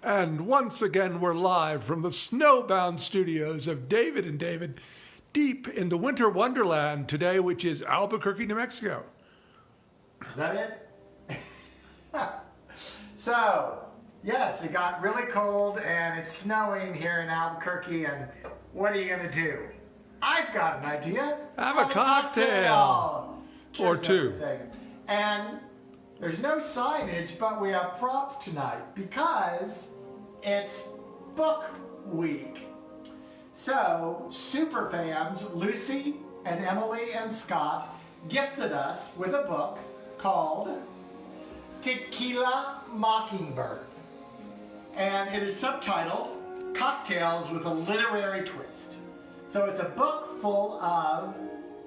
And once again, we're live from the snowbound studios of David and David, deep in the winter wonderland today, which is Albuquerque, New Mexico. Is that it? So, yes, it got really cold and it's snowing here in Albuquerque, and what are you going to do? I've got an idea. Have a cocktail. Or two. Everything. And there's no signage, but we have props tonight because it's book week. So, super fans Lucy and Emily and Scott gifted us with a book called Tequila Mockingbird. And it is subtitled Cocktails with a Literary Twist. So it's a book full of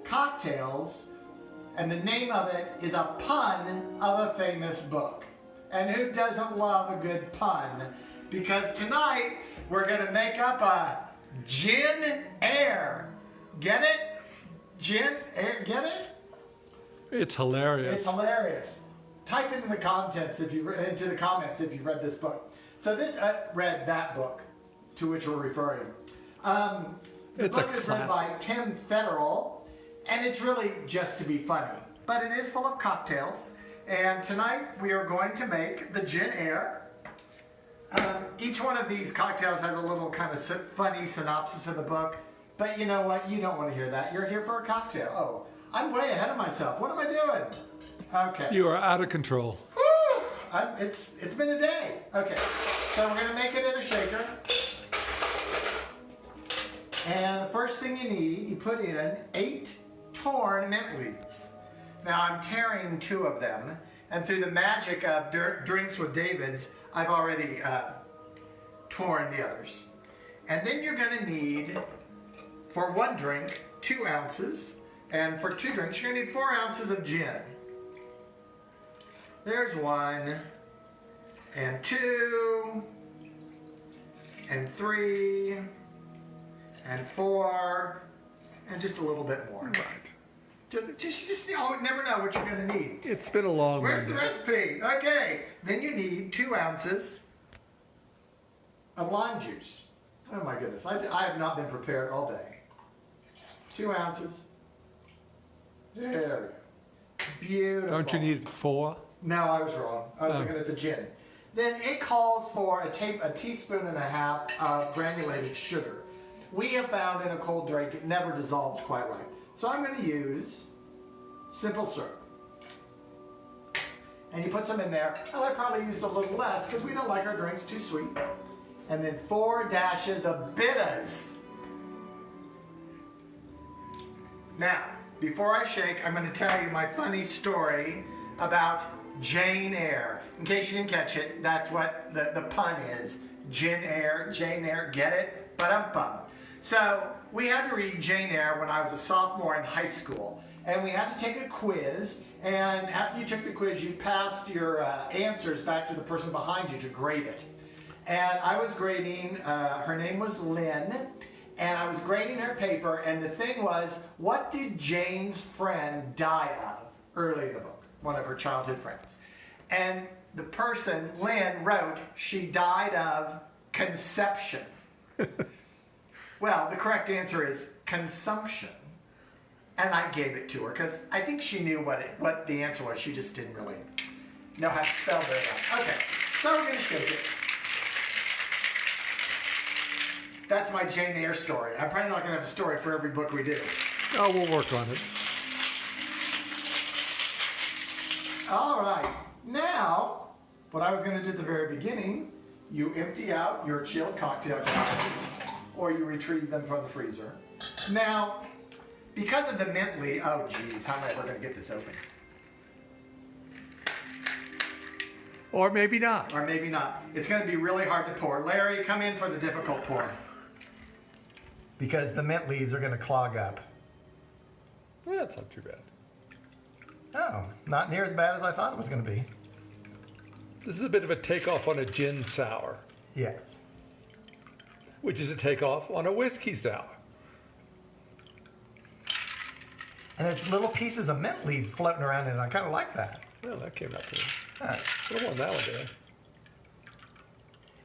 cocktails, and the name of it is a pun of a famous book. And who doesn't love a good pun? Because tonight we're going to make up a gin Eyre. Get it? Gin Eyre, get it? It's hilarious. It's hilarious. Type into the comments if you've read this book. So this read that book to which we're referring. The book is written by Tim Federal, and it's really just to be funny. But it is full of cocktails, and tonight we are going to make the gin Eyre. Each one of these cocktails has a little kind of funny synopsis of the book, but you know what? You don't want to hear that. You're here for a cocktail. Oh, I'm way ahead of myself. What am I doing? Okay. You are out of control. Woo! It's been a day. Okay, so we're gonna make it in a shaker. And the first thing you need, you put in 8 torn mint leaves. Now I'm tearing 2 of them, and through the magic of Drinks with David's, I've already torn the others. And then you're gonna need, for 1 drink, 2 ounces, and for 2 drinks, you're gonna need 4 ounces of gin. There's 1, and 2, and 3, and 4, and just a little bit more. Right. Just you never know what you're going to need. It's been a long Where's Monday. the recipe? Okay, then you need 2 ounces of lime juice. Oh my goodness, I have not been prepared all day. 2 ounces. There we go. Beautiful. Don't you need 4? No, I was wrong. I was looking at the gin. Then it calls for a teaspoon and a half of granulated sugar. We have found in a cold drink it never dissolves quite right. So I'm going to use simple syrup. And you put some in there. Well, I probably used a little less because we don't like our drinks too sweet. And then 4 dashes of bitters. Now, before I shake, I'm going to tell you my funny story about Jane Eyre. In case you didn't catch it, that's what the pun is. Jane Eyre, get it? Ba-dum-bum. So, we had to read Jane Eyre when I was a sophomore in high school. And we had to take a quiz, and after you took the quiz, you passed your answers back to the person behind you to grade it. And I was grading, her name was Lynn, and I was grading her paper, and the thing was, what did Jane's friend die of early in the book? One of her childhood friends. And the person, Lynn, wrote, she died of conception. Well, the correct answer is consumption. And I gave it to her because I think she knew what the answer was. She just didn't really know how to spell very well. Okay, so we're going to shake it. That's my Jane Eyre story. I'm probably not going to have a story for every book we do. Oh, we'll work on it. All right, now, what I was going to do at the very beginning, you empty out your chilled cocktail glasses, or you retrieve them from the freezer. Now, because of the mint leaf, oh geez, how am I ever going to get this open? Or maybe not. Or maybe not. It's going to be really hard to pour. Larry, come in for the difficult pour. Because the mint leaves are going to clog up. Well, that's not too bad. Oh, not near as bad as I thought it was going to be. This is a bit of a takeoff on a gin sour. Yes. Which is a takeoff on a whiskey sour. And there's little pieces of mint leaves floating around in it. I kind of like that. Well, that came out good. All right. I don't want that one, did I?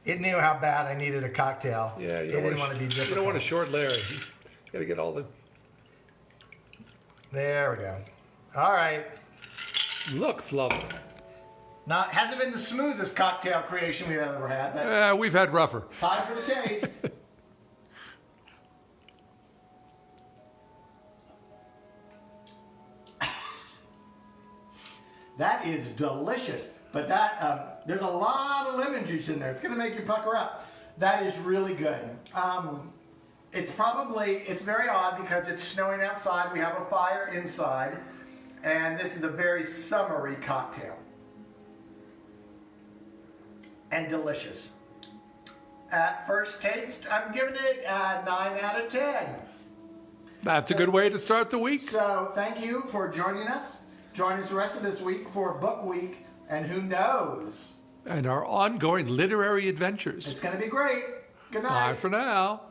It knew how bad I needed a cocktail. Yeah, it didn't want to be difficult. You don't want to short Larry. You got to get all the... There we go. All right. Looks lovely. Now, it hasn't been the smoothest cocktail creation we've ever had, but We've had rougher. time for the taste. That is delicious, but that there's a lot of lemon juice in there. It's going to make you pucker up. That is really good. It's very odd because it's snowing outside. We have a fire inside, and this is a very summery cocktail. And delicious. At first taste, I'm giving it a 9 out of 10. That's a good way to start the week. So thank you for joining us. Join us the rest of this week for Book Week, and who knows? And our ongoing literary adventures. It's going to be great. Good night. Bye for now.